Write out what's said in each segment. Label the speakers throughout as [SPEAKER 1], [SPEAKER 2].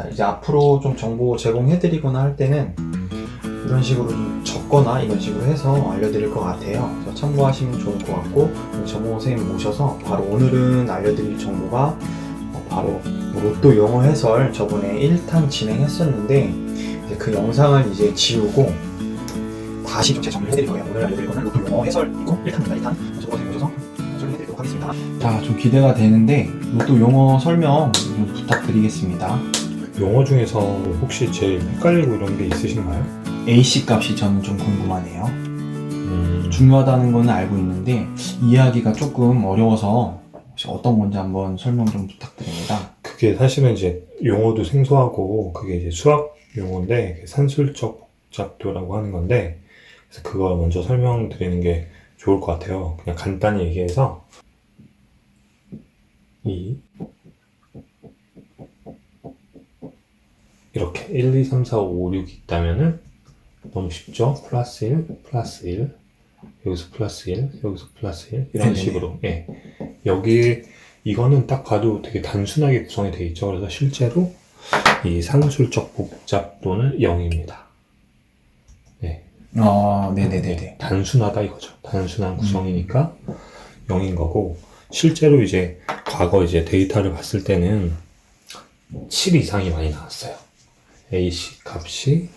[SPEAKER 1] 있습니다. 이제 앞으로 좀 정보 제공해드리거나 할 때는 이런 식으로 좀 적거나 이런 식으로 해서 알려드릴 것 같아요. 그래서 참고하시면 좋을 것 같고, 정보 선생님 모셔서 바로 오늘은 알려드릴 정보가 바로 로또 용어 해설 저번에 1탄 진행했었는데, 이제 그 영상을 이제 지우고 다시 좀 재정리를 해드릴 거예요. 오늘 알려드릴 거는 로또 용어 해설이고 1탄입니다. 1탄 정보 선생님 모셔서 설명해드리도록 하겠습니다. 자, 좀 기대가 되는데 로또 용어 설명 좀 부탁드리겠습니다.
[SPEAKER 2] 용어 중에서 혹시 제일 헷갈리고 이런 게 있으신가요?
[SPEAKER 1] AC 값이 저는 좀 궁금하네요. 중요하다는 거는 알고 있는데 이해하기가 조금 어려워서 혹시 어떤 건지 한번 설명 좀 부탁드립니다.
[SPEAKER 2] 그게 사실은 이제 용어도 생소하고 그게 이제 수학 용어인데 산술적 복잡도라고 하는 건데, 그래서 그걸 먼저 설명드리는 게 좋을 것 같아요. 그냥 간단히 얘기해서 이렇게 1, 2, 3, 4, 5, 6 있다면은 너무 쉽죠? 플러스 1, 플러스 1, 여기서 플러스 1, 여기서 플러스 1 이런 식으로. 예. 여기 이거는 딱 봐도 되게 단순하게 구성이 되어 있죠. 그래서 실제로 이 산술적 복잡도는 0입니다. 네.
[SPEAKER 1] 네네네네.
[SPEAKER 2] 단순하다 이거죠. 단순한 구성이니까 0인 거고, 실제로 이제 과거 이제 데이터를 봤을 때는 7 이상이 많이 나왔어요. AC 값이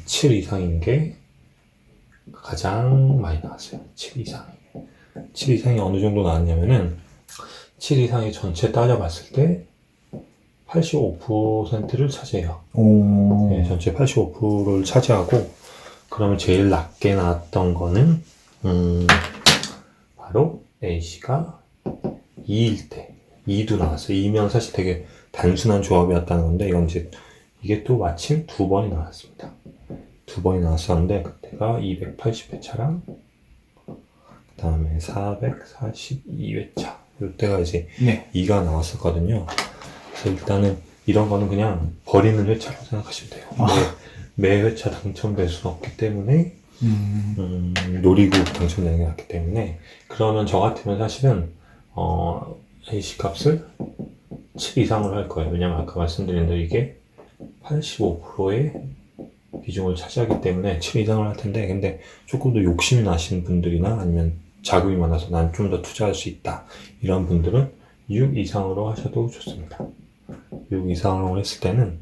[SPEAKER 2] 7 이상인 게 가장 많이 나왔어요. 7 이상이. 7 이상이 어느 정도 나왔냐면은 7 이상이 전체 따져봤을 때 85%를 차지해요. 네, 전체 85%를 차지하고, 그러면 제일 낮게 나왔던 거는 바로 A씨가 2일 때 2도 나왔어요. 2면 사실 되게 단순한 조합이었다는 건데, 이건 이제 이게 또 마침 2번이 나왔습니다. 2번이 나왔었는데 그때가 280회차랑 그 다음에 442회차, 이때가 이제 2가 나왔었거든요. 그래서 일단은 이런 거는 그냥 버리는 회차라고 생각하시면 돼요. 매 회차 당첨 배수는 없기 때문에 노리고 당첨되는 게 낫기 때문에, 그러면 저 같으면 사실은 AC 값을 7 이상으로 할 거예요. 왜냐면 아까 말씀드린 대로 이게 85%의 비중을 차지하기 때문에 7 이상을 할 텐데, 근데 조금 더 욕심이 나시는 분들이나 아니면 자금이 많아서 난 좀 더 투자할 수 있다 이런 분들은 6 이상으로 하셔도 좋습니다. 6 이상으로 했을 때는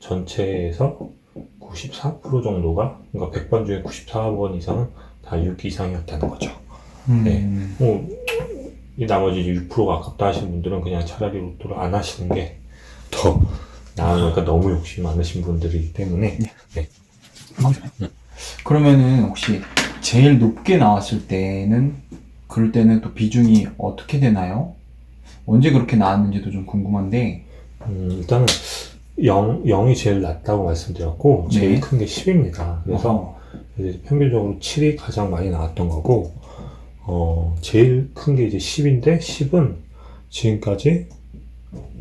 [SPEAKER 2] 전체에서 94% 정도가, 그러니까 100번 중에 94번 이상은 다 6 이상이었다는 거죠. 네. 이 나머지 6%가 아깝다 하시는 분들은 그냥 차라리 로또를 안 하시는 게 더 나은 거니까, 너무 욕심이 많으신 분들이기 때문에. 네.
[SPEAKER 1] 그러면은 혹시 제일 높게 나왔을 때는, 그럴 때는 또 비중이 어떻게 되나요? 언제 그렇게 나왔는지도 좀 궁금한데.
[SPEAKER 2] 일단은 0이 제일 낮다고 말씀드렸고, 제일 큰 게 10입니다. 그래서 이제 평균적으로 7이 가장 많이 나왔던 거고, 제일 큰 게 이제 10인데, 10은 지금까지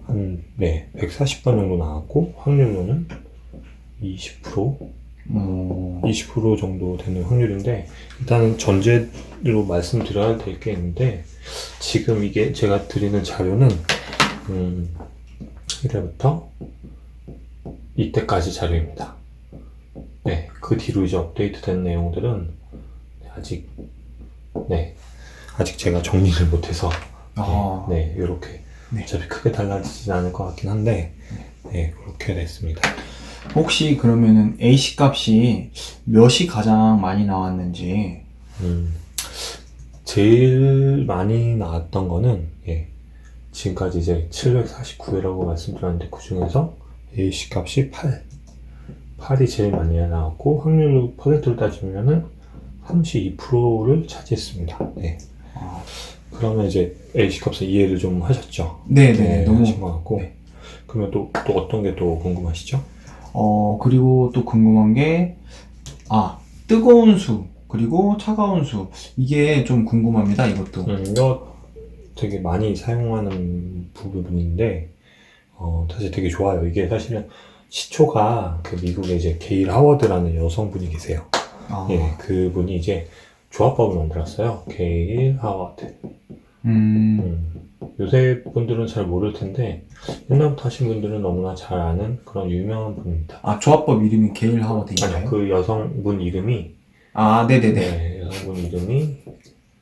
[SPEAKER 2] 한 140번 정도 나왔고, 확률로는 20% 20% 정도 되는 확률인데, 일단은 전제로 말씀드려야 될 게 있는데, 지금 이게 제가 드리는 자료는 1회부터 이때까지 자료입니다. 네, 그 뒤로 이제 업데이트된 내용들은 아직 제가 정리를 못해서 이렇게 어차피 크게 달라지진 않을 것 같긴 한데, 그렇게 됐습니다.
[SPEAKER 1] 혹시 그러면은 AC 값이 몇이 가장 많이 나왔는지.
[SPEAKER 2] 제일 많이 나왔던 거는 지금까지 이제 749회라고 말씀드렸는데, 그 중에서 AC 값이 8이 제일 많이 나왔고, 확률로 퍼센트로 따지면은 32%를 차지했습니다. 네. 그러면 이제 AC 값의 이해를 좀 하셨죠?
[SPEAKER 1] 네네, 너무
[SPEAKER 2] 하신 것 같고. 그러면 또 어떤 게 또 궁금하시죠?
[SPEAKER 1] 그리고 또 궁금한 게, 뜨거운 수 그리고 차가운 수, 이게 좀 궁금합니다. 이것도.
[SPEAKER 2] 이거 되게 많이 사용하는 부분인데, 사실 되게 좋아요. 이게 사실은 시초가 그 미국에 이제 게일 하워드라는 여성분이 계세요. 그분이 이제 조합법을 만들었어요. 게일 하워드. 요새 분들은 잘 모를 텐데 옛날부터 하신 분들은 너무나 잘 아는 그런 유명한 분입니다.
[SPEAKER 1] 아, 조합법 이름이 게일 하워드인가요?
[SPEAKER 2] 아니요, 그 여성분 이름이
[SPEAKER 1] 아, 네네네.
[SPEAKER 2] 네, 여성분 이름이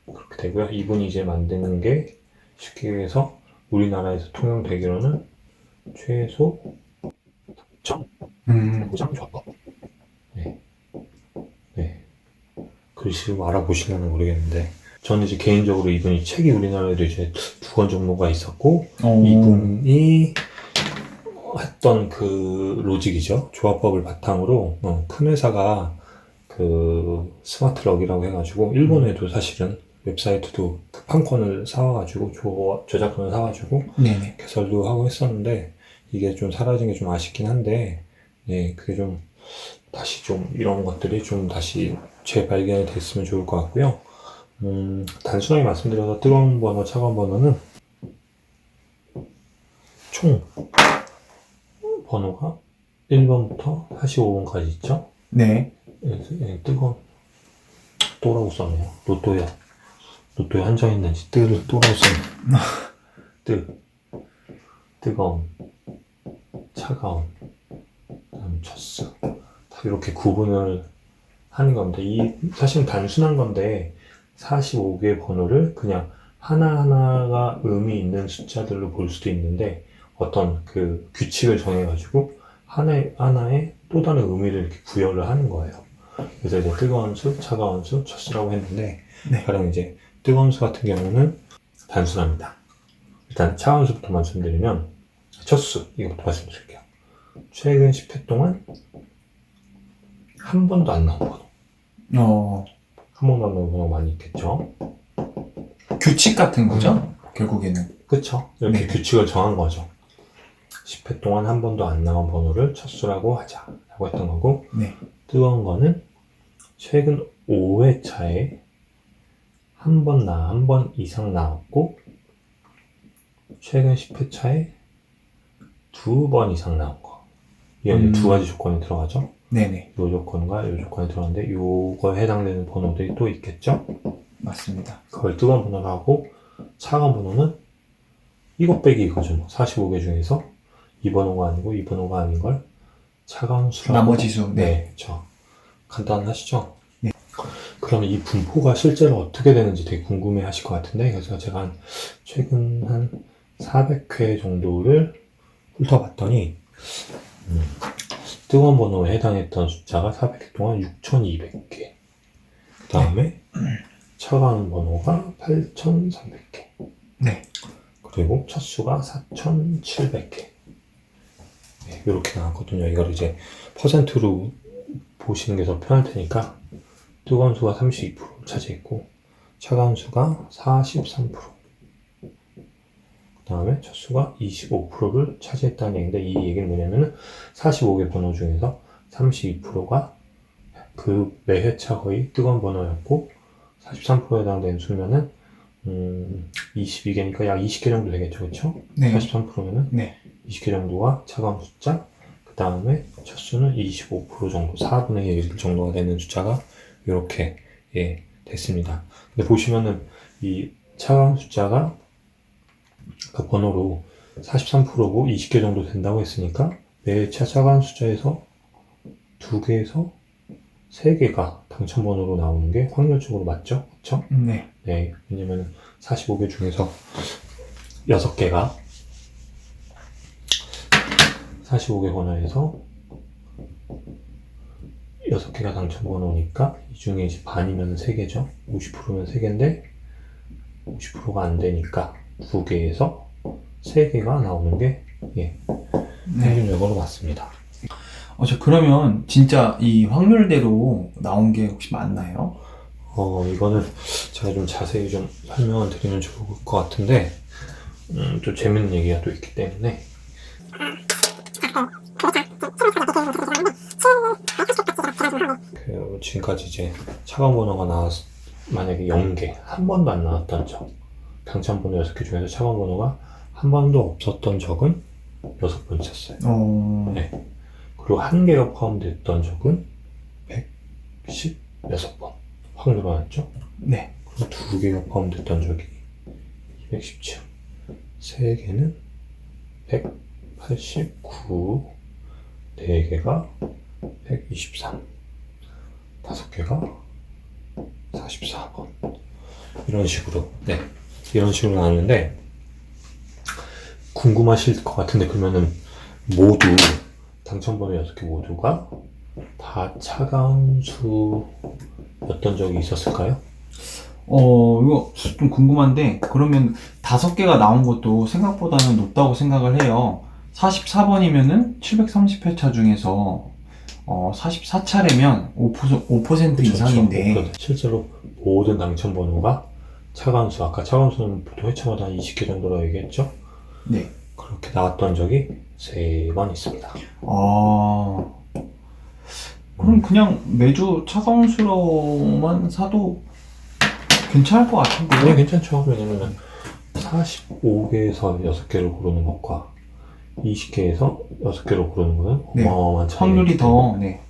[SPEAKER 2] 그렇게 되고요. 이분이 이제 만드는 게 쉽게 해서 우리나라에서 통용되기로는 최소 보장 조합법. 네. 네. 글씨로 알아보시려면 모르겠는데 저는 이제 개인적으로 이분이 책이 우리나라에도 이제 2권 정도가 있었고 이분이 했던 그 로직이죠. 조합법을 바탕으로 큰 회사가 그 스마트럭이라고 해가지고 일본에도 사실은 웹사이트도 급판권을 사와가지고 저작권을 사가지고
[SPEAKER 1] 네네.
[SPEAKER 2] 개설도 하고 했었는데 이게 좀 사라진 게 좀 아쉽긴 한데 예 그게 좀 다시 좀 이런 것들이 좀 다시 재발견이 됐으면 좋을 것 같고요. 단순하게 말씀드려서 뜨거운 번호, 차가운 번호는 총 번호가 1번부터 45번까지 있죠.
[SPEAKER 1] 네.
[SPEAKER 2] 뜨거운 또라고 썼네요. 로또에 한정했는지 뜨를 또라고 썼네요. 뜨거운, 차가운, 그다음 젖수 다 이렇게 구분을 하는 겁니다. 사실은 단순한 건데 45개의 번호를 그냥 하나하나가 의미 있는 숫자들로 볼 수도 있는데 어떤 그 규칙을 정해가지고 하나에 또 다른 의미를 이렇게 부여를 하는 거예요. 그래서 이제 뜨거운 수, 차가운 수, 젖수라고 했는데
[SPEAKER 1] 네.
[SPEAKER 2] 가령 이제 뜨거운 수 같은 경우는 단순합니다. 일단 차가운 수부터 말씀드리면 젖수 이것부터 말씀드릴게요. 최근 10회 동안 한 번도 안 나온 번호. 한 번도 안 나온 번호가 많이 있겠죠.
[SPEAKER 1] 규칙 같은 거죠? 결국에는.
[SPEAKER 2] 그쵸? 이렇게
[SPEAKER 1] 네.
[SPEAKER 2] 규칙을 정한 거죠. 10회 동안 한 번도 안 나온 번호를 젖수라고 하자 라고 했던 거고
[SPEAKER 1] 네.
[SPEAKER 2] 뜨거운 거는 최근 5회 차에 한 번 이상 나왔고 최근 10회 차에 2번 이상 나온 거. 이게 두 가지 조건이 들어가죠.
[SPEAKER 1] 네네.
[SPEAKER 2] 요 조건과 요 조건이 들어가는데 요거에 해당되는 번호들이 또 있겠죠.
[SPEAKER 1] 맞습니다.
[SPEAKER 2] 그걸 뜨거운 번호로 하고 차가운 번호는 이것 빼기 이거죠. 45개 중에서 이 번호가 아니고 이 번호가 아닌 걸 차가운 수라고.
[SPEAKER 1] 나머지 수.
[SPEAKER 2] 네, 그렇죠. 간단하시죠?
[SPEAKER 1] 네.
[SPEAKER 2] 그러면 이 분포가 실제로 어떻게 되는지 되게 궁금해 하실 것 같은데 그래서 제가 최근 한 400회 정도를 훑어봤더니 뜨거운 번호에 해당했던 숫자가 400회 동안 6,200개 그 다음에 차가운 번호가 8,300개
[SPEAKER 1] 네.
[SPEAKER 2] 그리고 젖수가 4,700개 네, 이렇게 나왔거든요. 이걸 이제 퍼센트로 보시는 게 더 편할 테니까 뜨거운 수가 32%를 차지했고 차가운 수가 43%, 그 다음에 젖수가 25%를 차지했다는 얘기인데 이 얘기는 뭐냐면은 45개 번호 중에서 32%가 그 매 회차 거의 뜨거운 번호였고 43%에 해당되는 수면은 22개니까 약 20개 정도 되겠죠, 그렇죠?
[SPEAKER 1] 네.
[SPEAKER 2] 43%면은
[SPEAKER 1] 네.
[SPEAKER 2] 20개 정도가 차가운 숫자, 그 다음에 젖수는 25% 정도, 4분의 1 정도가 되는 숫자가 이렇게 예, 됐습니다. 근데 보시면은 이 차가운 숫자가 그 번호로 43%고 20개 정도 된다고 했으니까 매차 차가운 숫자에서 2개에서 3개가 당첨번호로 나오는 게 확률적으로 맞죠? 그렇죠?
[SPEAKER 1] 네.
[SPEAKER 2] 네, 왜냐면 45개 중에서 6개가 45개 번호에서 6개가 당첨번호니까 이 중에 이제 반이면 3개죠. 50%면 3개인데 50%가 안 되니까 2개에서 3개가 나오는 게 예, 평균적으로 맞습니다.
[SPEAKER 1] 저 그러면 진짜 이 확률대로 나온 게 혹시 맞나요?
[SPEAKER 2] 이거는 제가 좀 자세히 좀 설명을 드리면 좋을 것 같은데 또 재밌는 얘기가 또 있기 때문에 지금까지 이제 차가운 번호가 만약에 0개, 한 번도 안 나왔던 적, 당첨번호 6개 중에서 차가운 번호가 한 번도 없었던 적은 6번 있었어요. 네. 그리고 1개가 포함됐던 적은 116번. 확 늘어났죠?
[SPEAKER 1] 네.
[SPEAKER 2] 그리고 2개가 포함됐던 적이 217, 3개는 189, 4개가 123, 5개가 44번. 이런 식으로, 네. 이런 식으로 나오는데, 궁금하실 것 같은데, 그러면은 모두, 당첨번호 6개 모두가 다 차가운 수였던 적이 있었을까요?
[SPEAKER 1] 이거 좀 궁금한데, 그러면 5개가 나온 것도 생각보다는 높다고 생각을 해요. 44번이면은 730회차 중에서 44차례면 5% 이상인데.
[SPEAKER 2] 그렇죠. 실제로 모든 당첨번호가 차가운 수, 아까 차가운 수는 보통 회차마다 한 20개 정도라고 얘기했죠?
[SPEAKER 1] 네.
[SPEAKER 2] 그렇게 나왔던 적이 3번 있습니다.
[SPEAKER 1] 그럼 그냥 매주 차가운 수로만 사도 괜찮을 것 같은데.
[SPEAKER 2] 네, 괜찮죠. 왜냐면 45개에서 6개를 고르는 것과 20개에서 6개를 고르는 거는
[SPEAKER 1] 네.
[SPEAKER 2] 어마어마한 차이가
[SPEAKER 1] 확률이
[SPEAKER 2] 있기
[SPEAKER 1] 더,
[SPEAKER 2] 때문에
[SPEAKER 1] 네.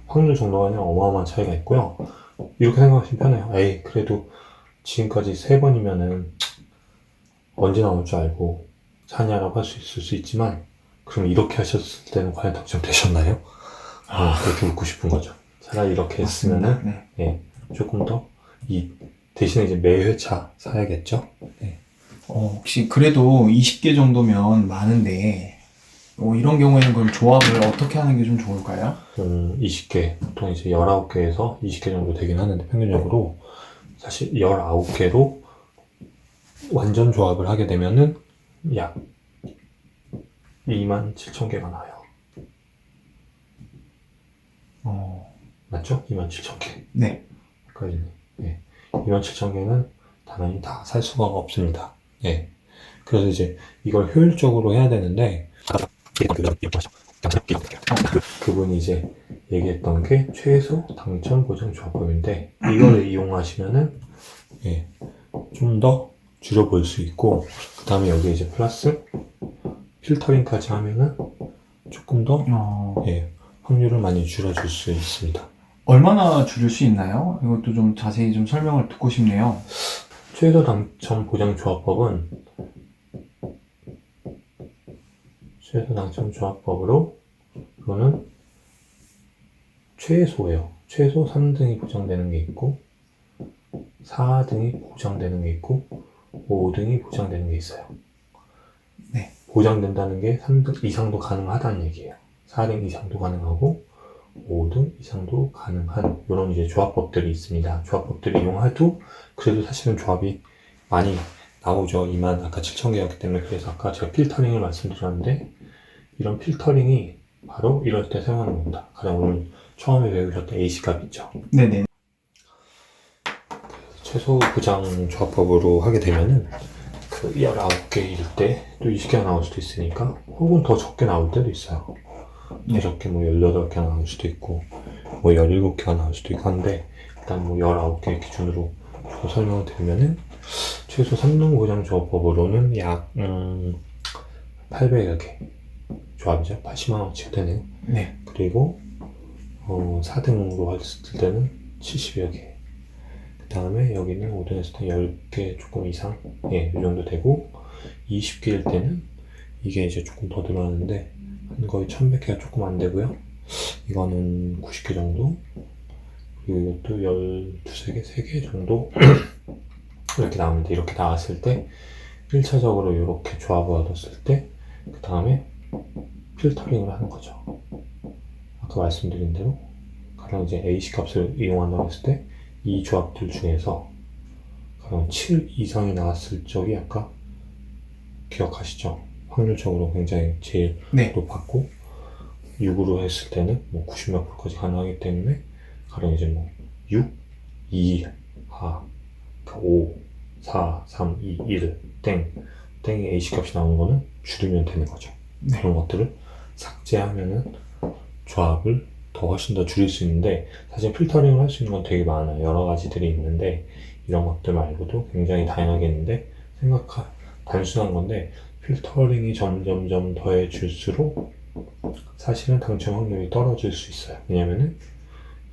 [SPEAKER 2] 확률 정도가 아니라 어마어마한 차이가 있고요. 이렇게 생각하시면 편해요. 에이, 그래도 지금까지 3번이면은 언제 나올 줄 알고 사냐라고 할 수 있을 수 있지만, 그럼 이렇게 하셨을 때는 과연 당첨되셨나요? 그렇게 묻고 싶은 거죠. 차라리 이렇게
[SPEAKER 1] 맞습니다.
[SPEAKER 2] 했으면은, 예, 조금 더, 대신에 이제 매 회차 사야겠죠? 네.
[SPEAKER 1] 혹시 그래도 20개 정도면 많은데, 이런 경우에는 그럼 조합을 어떻게 하는 게 좀 좋을까요?
[SPEAKER 2] 20개, 보통 이제 19개에서 20개 정도 되긴 하는데, 평균적으로, 사실 19개로 완전 조합을 하게 되면은, 약 27,000개가 나와요. 맞죠? 27,000개.
[SPEAKER 1] 네.
[SPEAKER 2] 여기까지는. 예. 27,000개는 당연히 다 살 수가 없습니다. 예. 그래서 이제 이걸 효율적으로 해야 되는데, 그분이 이제 얘기했던 게 최소 당첨 보장 조합법인데, 이걸 이용하시면은, 예, 좀 더 줄여볼 수 있고, 그 다음에 여기 이제 플러스 필터링까지 하면은 조금 더, 예, 확률을 많이 줄여줄 수 있습니다.
[SPEAKER 1] 얼마나 줄일 수 있나요? 이것도 좀 자세히 좀 설명을 듣고 싶네요.
[SPEAKER 2] 최소 당첨 보장 조합법은 최소 당첨 조합법으로 이거는 최소예요. 최소 3등이 보장되는 게 있고 4등이 보장되는 게 있고 5등이 보장되는 게 있어요.
[SPEAKER 1] 네.
[SPEAKER 2] 보장된다는 게 3등 이상도 가능하다는 얘기예요. 4등 이상도 가능하고 5등 이상도 가능한 이런 이제 조합법들이 있습니다. 조합법들을 이용해도 그래도 사실은 조합이 많이 나오죠. 27,000개였기 때문에. 그래서 아까 제가 필터링을 말씀드렸는데 이런 필터링이 바로 이럴 때 사용하는 겁니다. 가장 오늘 처음에 배우셨던 A값 있죠.
[SPEAKER 1] 네네.
[SPEAKER 2] 최소 보장 조합법으로 하게 되면은 그 19개일 때 또 20개가 나올 수도 있으니까, 혹은 더 적게 나올 때도 있어요. 더 적게 뭐 18개가 나올 수도 있고 뭐 17개가 나올 수도 있고 한데, 일단 뭐 19개 기준으로 설명을 드리면은 최소 3등 보장 조합법으로는 약 800여 개 조합이죠. 80만원어치가 되네요.
[SPEAKER 1] 네.
[SPEAKER 2] 그리고 4등으로 했을 때는 70여 개. 그 다음에 여기는 5등 했을 때 10개 조금 이상, 예, 이 정도 되고, 20개일 때는 이게 이제 조금 더 늘어나는데 한 거의 1100개가 조금 안 되고요. 이거는 90개 정도, 그리고 이것도 12개, 3개 정도 이렇게 나오는데, 이렇게 나왔을 때 1차적으로 이렇게 조합을 얻었을 때 그 다음에 필터링을 하는 거죠. 아까 말씀드린 대로 가령 이제 AC 값을 이용한다고 했을 때 이 조합들 중에서 가령 7 이상이 나왔을 적이 아까 기억하시죠? 확률적으로 굉장히 제일
[SPEAKER 1] 네.
[SPEAKER 2] 높았고 6으로 했을 때는 뭐 90몇 %까지 가능하기 때문에 가령 이제 뭐 6, 2, 5, 4, 3, 2, 1, 땡이 AC 값이 나오는 거는 줄이면 되는 거죠.
[SPEAKER 1] 네.
[SPEAKER 2] 그런 것들을 삭제하면은 조합을 더 훨씬 더 줄일 수 있는데, 사실 필터링을 할 수 있는 건 되게 많아요. 여러 가지들이 있는데, 이런 것들 말고도 굉장히 다양하게 있는데, 단순한 건데, 필터링이 점점 더해질수록 사실은 당첨 확률이 떨어질 수 있어요. 왜냐면은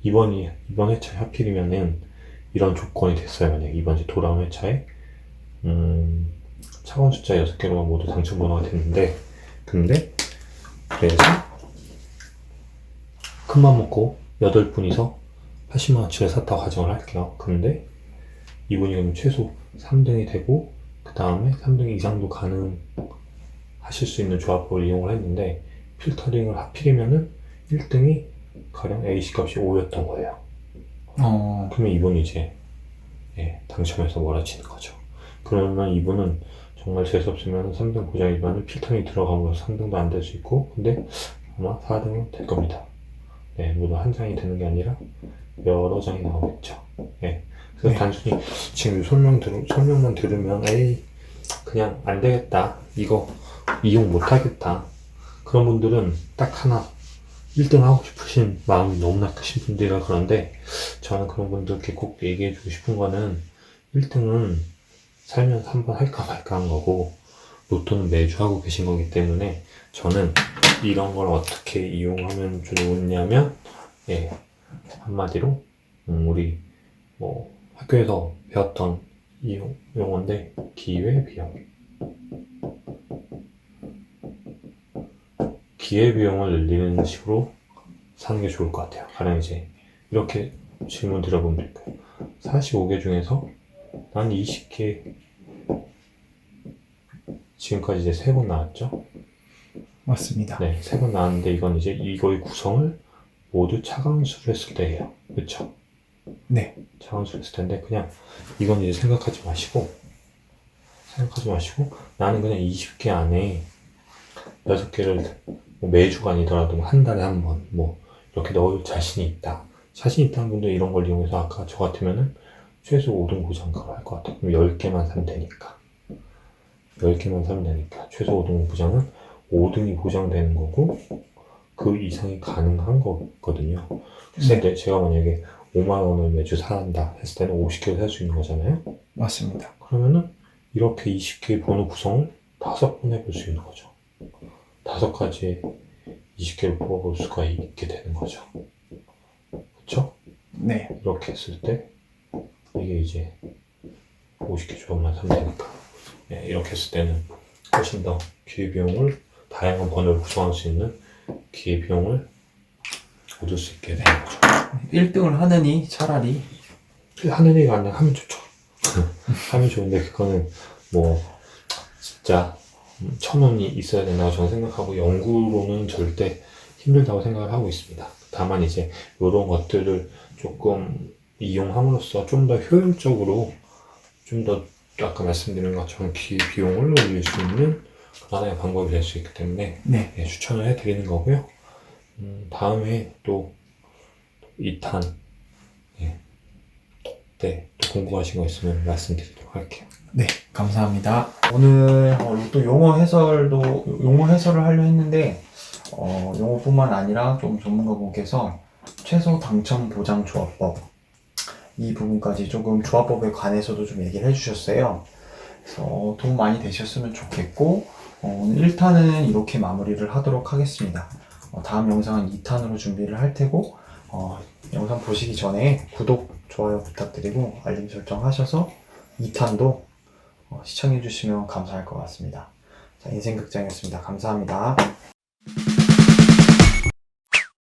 [SPEAKER 2] 이번 회차에 하필이면은 이런 조건이 됐어요. 만약에 이번 돌아온 회차에 차원 숫자 6개로만 모두 당첨 번호가 됐는데, 근데 그래서 큰맘 먹고 8분이서 80만원치를 샀다고 가정을 할게요. 근데 이분이 그럼 최소 3등이 되고 그 다음에 3등 이상도 가능하실 수 있는 조합법을 이용을 했는데, 필터링을 하필이면은 1등이 가령 AC 값이 5였던 거예요. 그러면 이분이 이제 당첨해서 몰아치는 거죠. 그러면 이분은 정말 재수없으면 3등 보장이지만 필터링이 들어가면서 3등도 안 될 수 있고, 근데 아마 4등은 될 겁니다. 모두 한 장이 되는 게 아니라 여러 장이 나오겠죠. 그래서 단순히 지금 설명만 들으면 그냥 안 되겠다, 이거 이용 못 하겠다, 그런 분들은 딱 하나 1등 하고 싶으신 마음이 너무나 크신 분들이라 그런데, 저는 그런 분들께 꼭 얘기해 주고 싶은 거는 1등은 살면서 한번 할까 말까 한 거고, 로또는 매주 하고 계신 거기 때문에 저는 이런 걸 어떻게 이용하면 좋냐면, 한마디로 우리 뭐 학교에서 배웠던 용어인데, 기회비용. 기회비용을 늘리는 식으로 사는 게 좋을 것 같아요. 가령 이제 이렇게 질문 드려보면 될까요? 45개 중에서 난 20개, 지금까지 이제 3번 나왔죠?
[SPEAKER 1] 맞습니다.
[SPEAKER 2] 3번 나왔는데, 이건 이제 이거의 구성을 모두 차감수로 했을 때예요. 그쵸?
[SPEAKER 1] 네.
[SPEAKER 2] 차감수로 했을 텐데, 그냥 이건 이제 생각하지 마시고 나는 그냥 20개 안에 6개를 매주가 아니더라도 한 달에 한 번 이렇게 넣을 자신이 있다. 자신 있다는 분들 이런 걸 이용해서, 아까 저 같으면은 최소 5등 보장 그걸 할 것 같아요. 그럼 10개만 사면 되니까. 최소 5등 보장은 5등이 보장되는 거고, 그 이상이 가능한 거거든요. 그래서 제가 만약에 5만원을 매주 사한다 했을 때는 50개를 살 수 있는 거잖아요.
[SPEAKER 1] 맞습니다.
[SPEAKER 2] 그러면은 이렇게 20개의 번호 구성을 5번 해볼 수 있는 거죠. 5가지의 20개를 뽑아볼 수가 있게 되는 거죠. 그쵸?
[SPEAKER 1] 네.
[SPEAKER 2] 이렇게 했을 때 이게 이제 50개 조합만 사면 되니까, 이렇게 했을 때는 훨씬 더 기회비용을, 다양한 번호를 구성할 수 있는 기회비용을 얻을 수 있게 되는 거죠.
[SPEAKER 1] 1등을 하느니 차라리
[SPEAKER 2] 하는 얘기가 아니라 하면 좋죠. 하면 좋은데, 그거는 진짜 1,000원이 있어야 된다고 저는 생각하고, 연구로는 절대 힘들다고 생각을 하고 있습니다. 다만 이제 이런 것들을 조금 이용함으로써 좀 더 효율적으로, 좀 더 아까 말씀드린 것처럼 비용을 올릴 수 있는 하나의 방법이 될 수 있기 때문에 추천을 해드리는 거고요. 다음에 또 2탄 또 궁금하신 거 있으면 말씀드리도록 할게요.
[SPEAKER 1] 네, 감사합니다. 오늘 또 용어 해설을 하려 했는데, 용어뿐만 아니라 좀 전문가분께서 최소 당첨 보장 조합법, 이 부분까지 조금 조합법에 관해서도 좀 얘기를 해주셨어요. 그래서 도움 많이 되셨으면 좋겠고, 오늘 1탄은 이렇게 마무리를 하도록 하겠습니다. 다음 영상은 2탄으로 준비를 할 테고, 영상 보시기 전에 구독, 좋아요 부탁드리고 알림 설정 하셔서 2탄도 시청해주시면 감사할 것 같습니다. 자, 인생극장이었습니다. 감사합니다.